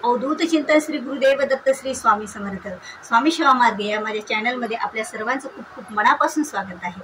अवधूत चिंतन श्री गुरुदेव दत्त श्री स्वामी समर्थ स्वामी सेवा मार्ग या माझ्या चॅनलमध्ये आपल्या सर्वांचं खूप खूप मनापासून स्वागत आहे।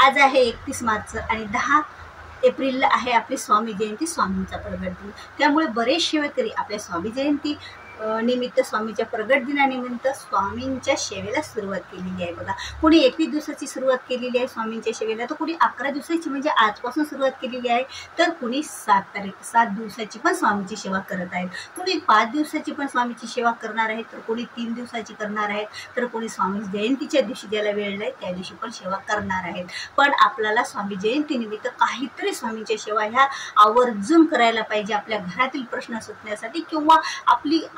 आज आहे 31 मार्च आणि 10 एप्रिलला आहे आपली स्वामी जयंती, स्वामींचा प्रगट दिन। त्यामुळे बरेच सेवेकरी आपल्या स्वामी जयंती निमित्त, स्वामीच्या प्रगट दिनानिमित्त स्वामींच्या सेवेला सुरुवात केलेली आहे। बघा, कोणी 21 दिवसाची सुरुवात केलेली आहे स्वामींच्या सेवेला, तर कोणी 11 दिवसाची म्हणजे आजपासून सुरुवात केलेली आहे, तर कोणी 7 दिवसाची पण स्वामीची सेवा करत आहेत, कोणी 5 दिवसाची पण स्वामीची सेवा करणार आहेत, तर कोणी 3 दिवसाची करणार आहेत, तर कोणी स्वामी जयंतीच्या दिवशी ज्याला वेळ आहे त्या दिवशी पण सेवा करणार आहेत। पण आपल्याला स्वामी जयंती निमित्त काहीतरी स्वामींच्या सेवा ह्या आवर्जून करायला पाहिजे, आपल्या घरातील प्रश्न सुटण्यासाठी, किंवा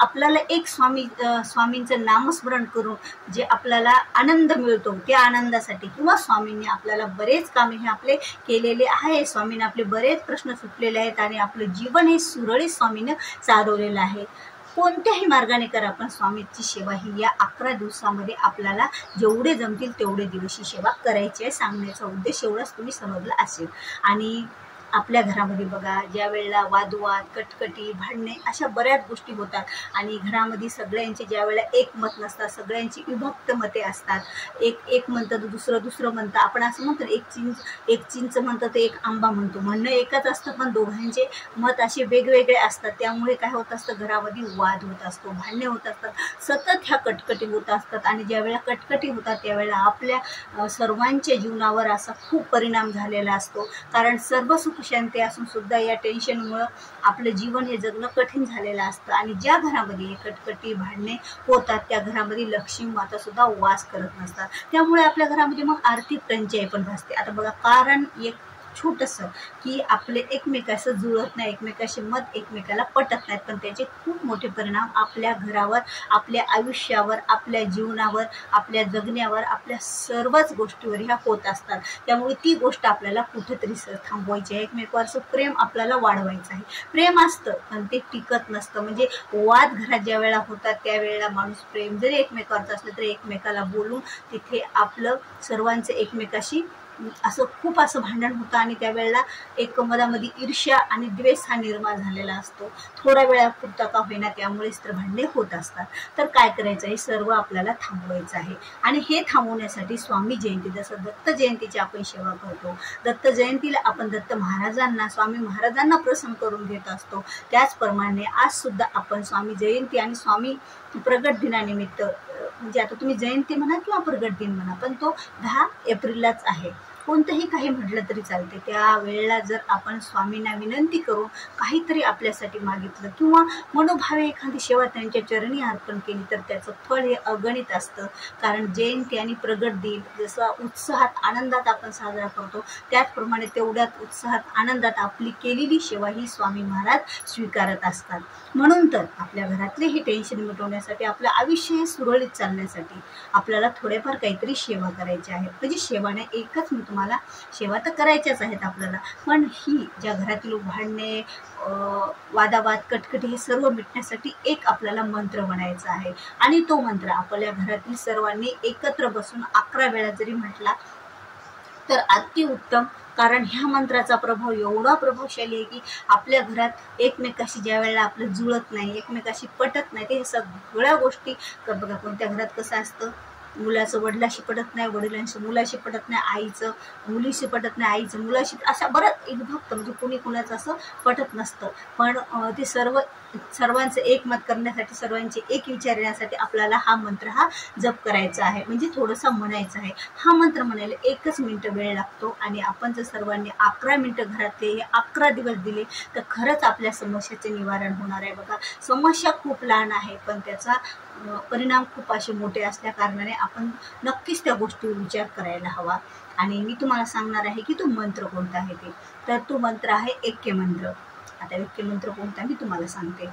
आपल्याला एक स्वामींचं नामस्मरण करून जे आपल्याला आनंद मिळतो त्या आनंदासाठी, किंवा स्वामींनी आपल्याला बरेच कामे हे आपले केलेले आहे, स्वामींनी आपले बरेच प्रश्न सुटलेले आहेत आणि आपलं जीवन हे सुरळीत स्वामीनं चालवलेलं आहे। कोणत्याही मार्गाने करा, पण स्वामींची सेवा ही या 11 दिवसामध्ये आपल्याला जेवढे जमतील तेवढे दिवस ही सेवा करायची आहे। सांगण्याचा उद्देश एवढाच तुम्ही समजला असेल। आणि आपल्या घरामध्ये बघा, ज्या वेळेला वादवाद, कटकटी, भांडणे अशा बऱ्याच गोष्टी होतात आणि घरामध्ये सगळ्यांचे ज्या वेळेला एक मत नसतात, सगळ्यांची विभक्त मते असतात, एक म्हणतं दुसरं म्हणतं, आपण असं म्हणतो एक चिंच म्हणतं तर एक आंबा म्हणणं एकच असतं, पण दोघांचे मत असे वेगवेगळे असतात। त्यामुळे काय होत असतं, घरामध्ये वाद होत असतो, भांडणे होत असतात, सतत ह्या कटकटी होत असतात आणि ज्या वेळेला कटकटी होतात त्यावेळेला आपल्या सर्वांच्या जीवनावर असा खूप परिणाम झालेला असतो। कारण सर्व सुख शांती असून सुद्धा या टेन्शनमुळे आपलं जीवन हे जगणं कठीण झालेलं असतं आणि ज्या घरामध्ये कटकटी भांडणे होतात त्या घरामध्ये लक्ष्मी माता सुद्धा वास करत नसतात। त्यामुळे आपल्या घरामध्ये मग आर्थिक टंचाई पण भासते। आता बघा, कारण एक छोटंसं की आपले एकमेकांचं जुळत नाही, एकमेकांचे मत एकमेकाला पटत नाहीत, पण त्याचे खूप मोठे परिणाम आपल्या घरावर, आपल्या आयुष्यावर, आपल्या जीवनावर, आपल्या जगण्यावर, आपल्या सर्वच गोष्टीवर ह्या होत असतात। त्यामुळे ती गोष्ट आपल्याला कुठेतरी थांबवायची आहे, एकमेकावरचं प्रेम आपल्याला वाढवायचं आहे। प्रेम असतं पण ते टिकत नसतं, म्हणजे वाद घरात ज्या वेळेला होतात त्यावेळेला माणूस प्रेम जरी एकमेकावरचं असलं तरी एकमेकाला बोलून तिथे आपलं सर्वांचं एकमेकाशी खूप असं भांडण होतं आणि त्यावेळेला एक मधामध्ये ईर्ष्या आणि द्वेष हा निर्माण झालेला असतो, थोड्या वेळापुरता का होईना, त्यामुळेच तर भांडणे होत असतात। तर काय करायचं आहे, सर्व आपल्याला थांबवायचं आहे आणि हे थांबवण्यासाठी स्वामी जयंती, जसं दत्त जयंतीची आपण सेवा करतो, दत्त जयंतीला आपण दत्त महाराजांना, स्वामी महाराजांना प्रसन्न करून घेत असतो, त्याचप्रमाणे आज सुद्धा आपण स्वामी जयंती आणि स्वामी प्रगट दिनानिमित्त, म्हणजे आता तुम्ही जयंती म्हणा किंवा प्रगट दिन म्हणा, पण तो 10 एप्रिललाच आहे, कोणतंही काही म्हटलं तरी चालते। त्या वेळेला जर आपण स्वामींना विनंती करून काहीतरी आपल्यासाठी मागितलं किंवा मनोभावे एखादी सेवा त्यांच्या चरणी अर्पण केली तर त्याचं फळ हे अगणित असतं। कारण जयंती आणि प्रगट दिन जसं उत्साहात आनंदात आपण साजरा करतो, त्याचप्रमाणे तेवढ्याच उत्साहात आनंदात आपली केलेली सेवा ही स्वामी महाराज स्वीकारत असतात। म्हणून तर आपल्या घरातले हे टेन्शन मिटवण्यासाठी, आपलं आयुष्य हे सुरळीत चालण्यासाठी आपल्याला थोडेफार काहीतरी सेवा करायची आहे। म्हणजे सेवाने एकच, मी तुम्हाला सेवा तर करायच्याच आहेत आपल्याला, पण ही ज्या घरातील भांडणे, वादावाद, कटकटी हे सर्व मिटण्यासाठी एक आपल्याला मंत्र म्हणायचा आहे आणि तो मंत्र आपल्या घरातील सर्वांनी एकत्र बसून 11 वेळा जरी म्हटला तर अतिउत्तम। कारण ह्या मंत्राचा प्रभाव एवढा प्रभावशाली आहे की आपल्या घरात एकमेकाशी ज्या वेळेला आपलं जुळत नाही, एकमेकाशी पटत नाही, ते सगळ्या गोष्टी बघा, कोणत्या घरात कसं असतं, मुलाचं वडिलाशी पटत नाही, वडिलांचं मुलाशी पटत नाही, आईचं मुलीशी पटत नाही, आईचं मुलाशी, अशा बरंच विभक्त, म्हणजे कोणी कुणाचं असं पटत नसतं, पण ते सर्वांचं एक मत करण्यासाठी, सर्वांचे एक विचार येण्यासाठी आपल्याला हा मंत्र हा जप करायचा आहे, म्हणजे थोडंसं म्हणायचं आहे। हा मंत्र म्हणायला 1 मिनिट वेळ लागतो आणि आपण जर सर्वांनी 11 मिनिटं घरातले 11 दिवस दिले तर खरंच आपल्या समस्याचे निवारण होणार आहे। बघा, समस्या खूप लहान आहे पण त्याचा परिणाम खूप असे मोठे असल्या कारणाने आपण नक्कीच त्या गोष्टीवर विचार करायला हवा। आणि मी तुम्हाला सांगणार आहे की तो मंत्र कोणता आहे ते, तर तो मंत्र आहे ऐक्य मंत्र। आता ऐक्य मंत्र कोणता मी तुम्हाला सांगते।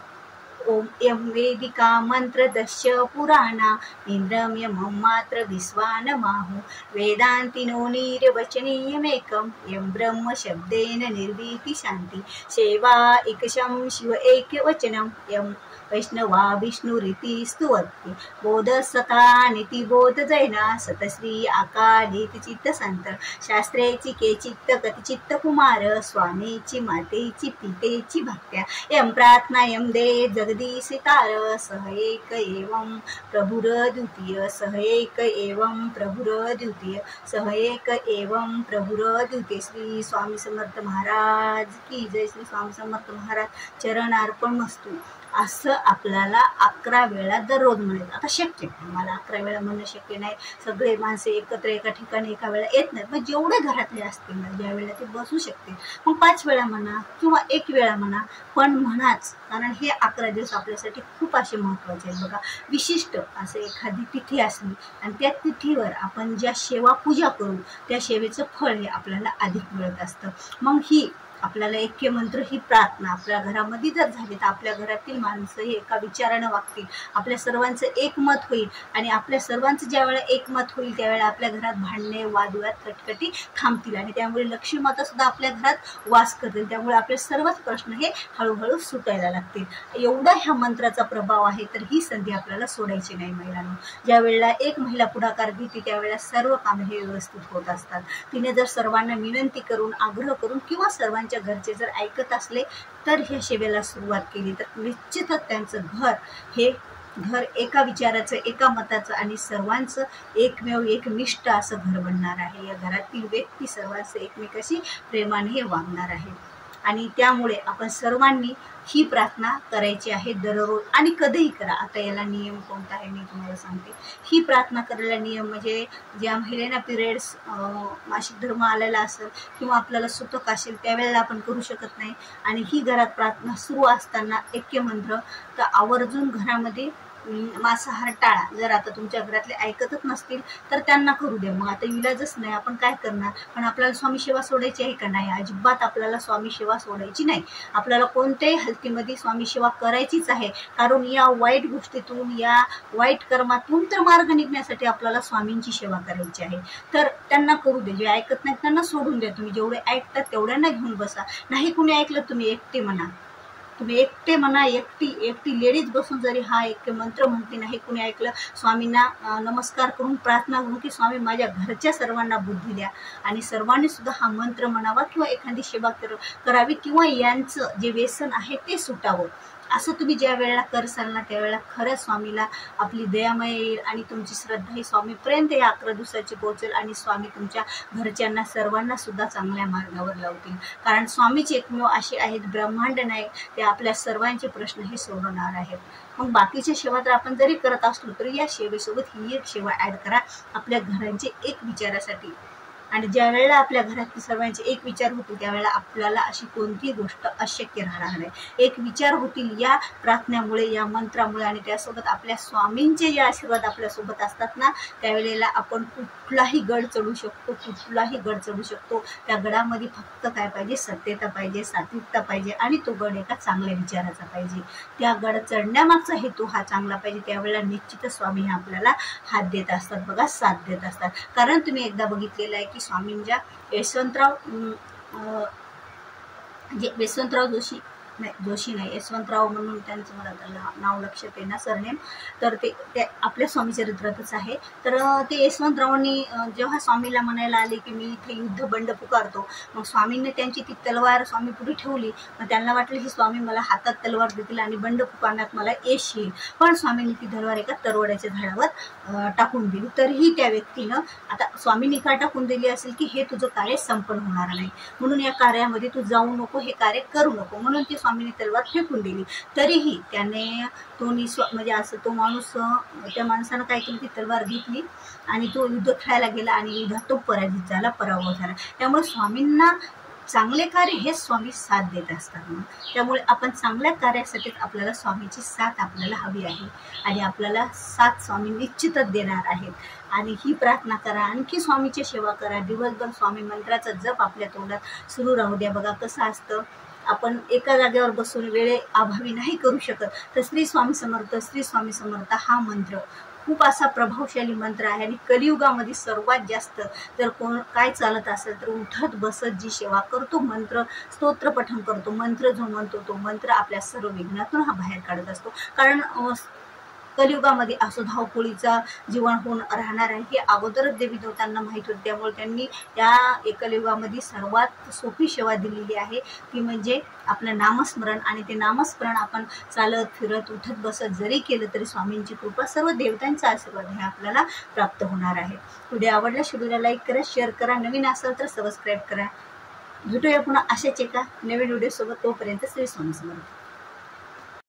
ओम यम वेदिका मंत्र दश्य पुराणा इंद्रम यमं मात्र विश्वान माहु वेदांतिनो निर्वचनीयमेकं यम ब्रह्म शब्देन निर्वीति शांति सेवा एकशं शिव एकवचनं यम वैष्णवा विष्णुरीति स्तुवती बोध सता नीति बोध जैना सतश्री आकालित चित्त संत शास्त्रेची के चित्त कति चित्त कुमार स्वामीची मातेची पितेची भक्त्या यम प्रार्थना यम दे जग जगदीशितार सह एक एवं प्रभुर द्वितीय सह एक एवं प्रभुर द्वितीय सह एक एवं प्रभुर द्वितीय। श्री स्वामी समर्थ महाराज की जय। श्री स्वामी समर्थ महाराज चरणार्पण मस्तू। असं आपल्याला 11 वेळा दररोज म्हणायचं. आता शक्य नाही, मला 11 वेळा म्हणणं शक्य नाही, सगळे माणसे एकत्र एका ठिकाणी एका वेळा येत नाहीत. मग जेवढे घरातले असतील ना ज्या वेळेला ते बसू शकतील मग 5 वेळा म्हणा किंवा 1 वेळा म्हणा, पण म्हणाच. कारण हे 11 दिवस आपल्यासाठी खूप असे महत्त्वाचे आहेत बघा. विशिष्ट असं एखादी तिथी असली आणि त्या तिथीवर आपण ज्या सेवा पूजा करू त्या सेवेचं फळ हे आपल्याला अधिक मिळत असतं. मग ही आपल्याला ऐक्य मंत्र ही प्रार्थना आपल्या घरामध्ये जर झाली तर आपल्या घरातील माणसं हे एका विचारानं वागतील, आपल्या सर्वांचं एकमत होईल आणि आपल्या सर्वांचं ज्या वेळेला एकमत होईल त्यावेळेला आपल्या घरात भांडणे वादविवाद कटकटी थांबतील आणि त्यामुळे लक्ष्मी माता सुद्धा आपल्या घरात वास करतील. त्यामुळे आपले सर्वच प्रश्न हे हळूहळू सुटायला लागतील. एवढा ह्या मंत्राचा प्रभाव आहे. तर ही संधी आपल्याला सोडायची नाही महिलांनो. ज्या वेळेला एक महिला पुढाकार घेते त्यावेळेला सर्व कामे हे व्यवस्थित होत असतात. तिने जर सर्वांना विनंती करून आग्रह करून किंवा सर्वांच्या घरचे जर ऐकत असले तर ह्या सेवेला सुरुवात केली तर निश्चितच त्यांचं घर एका विचाराचं एका मताचं आणि सर्वांचं एकमेव एकनिष्ठ असं घर बनणार आहे. या घरातील व्यक्ती सर्वांचं एकमेकाशी प्रेमाने वागणार आहे आणि त्यामुळे आपण सर्वांनी ही प्रार्थना करायची आहे दररोज आणि कधीही करा. आता याला नियम कोणता आहे मी तुम्हाला सांगते. ही प्रार्थना करायला नियम म्हणजे ज्या महिलेना पिरियड्स मासिक धर्म आलेला असेल किंवा आपल्याला सुतक असेल त्यावेळेला आपण करू शकत नाही. आणि ही घरात प्रार्थना सुरू असताना ऐक्य मंत्र तर आवर्जून घरामध्ये मांसाहार टाळा. जर आता तुमच्या घरातले ऐकतच नसतील तर त्यांना करू द्या. मग आता इलाजच नाही, आपण काय करणार. पण आपल्याला स्वामी सेवा सोडायची आहे का नाही? अजिबात आपल्याला स्वामी सेवा सोडायची नाही. आपल्याला कोणत्याही हालतीमध्ये स्वामी सेवा करायचीच आहे. कारण या वाईट गोष्टीतून या वाईट कर्मातून तर मार्ग निघण्यासाठी आपल्याला स्वामींची सेवा करायची आहे. तर त्यांना करू दे. जे ऐकत नाहीत त्यांना सोडून द्या. तुम्ही जेवढे ऐकतात तेवढ्यांना घेऊन बसा. नाही कुणी ऐकलं तुम्ही एकटे म्हणा, तुम्ही एकटे म्हणा. एकटी लेडीज बसून जरी हा एक मंत्र म्हणते, नाही कुणी ऐकलं स्वामींना नमस्कार करून प्रार्थना करून की स्वामी माझ्या घरच्या सर्वांना बुद्धी द्या आणि सर्वांनी सुद्धा हा मंत्र म्हणावा किंवा एखादी सेवा करावी किंवा यांचं जे व्यसन आहे ते सुटावं. असं तुम्ही ज्या वेळेला करसाल ना त्यावेळेला खरंच स्वामीला आपली दयामय येईल आणि तुमची श्रद्धा ही स्वामीपर्यंत या 11 दिवसाची पोहोचेल आणि स्वामी तुमच्या घरच्यांना सर्वांना सुद्धा चांगल्या मार्गावर लावतील. कारण स्वामीचे एकमेव असे आहेत ब्रह्मांड नाही ते आपल्या सर्वांचे प्रश्न हे सोडवणार आहेत. मग बाकीच्या सेवा तर आपण जरी करत असलो तरी या सेवेसोबत ही एक सेवा ॲड करा आपल्या घरांचे एक विचारासाठी. आणि ज्या वेळेला आपल्या घरातील सर्वांचे एक विचार होतील त्यावेळेला आपल्याला अशी कोणतीही गोष्ट अशक्य राहणार नाही. एक विचार होतील या प्रार्थनेमुळे या मंत्रामुळे आणि त्यासोबत आपल्या स्वामींचे जे आशीर्वाद आपल्यासोबत असतात ना त्यावेळेला आपण कुठलाही गड चढू शकतो. त्या गडामध्ये फक्त काय पाहिजे? सत्यता पाहिजे, सात्विकता पाहिजे आणि तो गड एका चांगल्या विचाराचा पाहिजे. त्या गड चढण्यामागचा हेतू हा चांगला पाहिजे. त्यावेळेला निश्चितच स्वामी हे आपल्याला हात देत असतात बघा, साथ देत असतात. कारण तुम्ही एकदा बघितलेलं आहे की स्वामींच्या यशवंतराव यशवंतराव म्हणून त्यांचं मला नाव लक्षात येईना सरनेम, तर ते आपल्या स्वामी चरित्रातच आहे. तर ते यशवंतरावांनी जेव्हा स्वामीला म्हणायला आले की मी इथे युद्ध बंड पुकारतो, मग स्वामींनी त्यांची ती तलवार स्वामी पुढे ठेवली. मग त्यांना वाटलं की स्वामी मला हातात तलवार देतील आणि बंड पुकारण्यात मला यश येईल. पण स्वामींनी ती तलवार एका तरवड्याच्या झाडावर टाकून दिली. तरीही त्या व्यक्तीनं आता स्वामींनी का टाकून दिली असेल की हे तुझं कार्य संपन्न होणार नाही म्हणून या कार्यामध्ये तू जाऊ नको, हे कार्य करू नको म्हणून ती स्वामींनी तलवार फेकून दिली. तरीही त्याने म्हणजे असं तो माणूस त्या माणसानं काय केलं, ती तलवार घेतली आणि तो युद्ध खेळायला गेला आणि युद्धात तो पराजित झाला, पराभव झाला. त्यामुळे स्वामींना चांगले कार्य हे स्वामी साथ देत असतात. त्यामुळे आपण चांगल्या कार्यासाठीच आपल्याला स्वामीची साथ आपल्याला हवी आहे आणि आपल्याला साथ स्वामी निश्चितच देणार आहेत. आणि ही प्रार्थना करा, आणखी स्वामीची सेवा करा. दिवसभर स्वामी मंत्राचा जप आपल्या तोंडात सुरू राहू द्या. बघा कसं असतं, आपण एका जागेवर बसून वेळे अभावी नाही करू शकत. तर श्री स्वामी समर्थ हा मंत्र खूप असा प्रभावशाली मंत्र आहे आणि कलियुगामध्ये सर्वात जास्त जर कोण काय चालत असेल तर उठत बसत जी सेवा करतो, मंत्र स्तोत्र पठण करतो, मंत्र जो म्हणतो तो मंत्र आपल्या सर्व विघ्नातून हा बाहेर काढत असतो. कारण कलियुगामध्ये असं धावपळीचा जीवन होऊन राहणार आहे हे अगोदरच देवी देवतांना माहीत होते. त्यामुळे त्यांनी या कलियुगामध्ये सर्वात सोपी सेवा दिलेली आहे, ती म्हणजे आपलं नामस्मरण. आणि ते नामस्मरण आपण चालत फिरत उठत बसत जरी केलं तरी स्वामींची कृपा, सर्व देवतांचा आशीर्वाद हे आपल्याला प्राप्त होणार आहे. व्हिडिओ आवडला व्हिडिओला लाईक करा, शेअर करा, नवीन असाल तर सबस्क्राईब करा. भेटूया पुन्हा अशाच एका नवीन व्हिडिओ सोबत. तोपर्यंत श्री स्वामी समर्थ.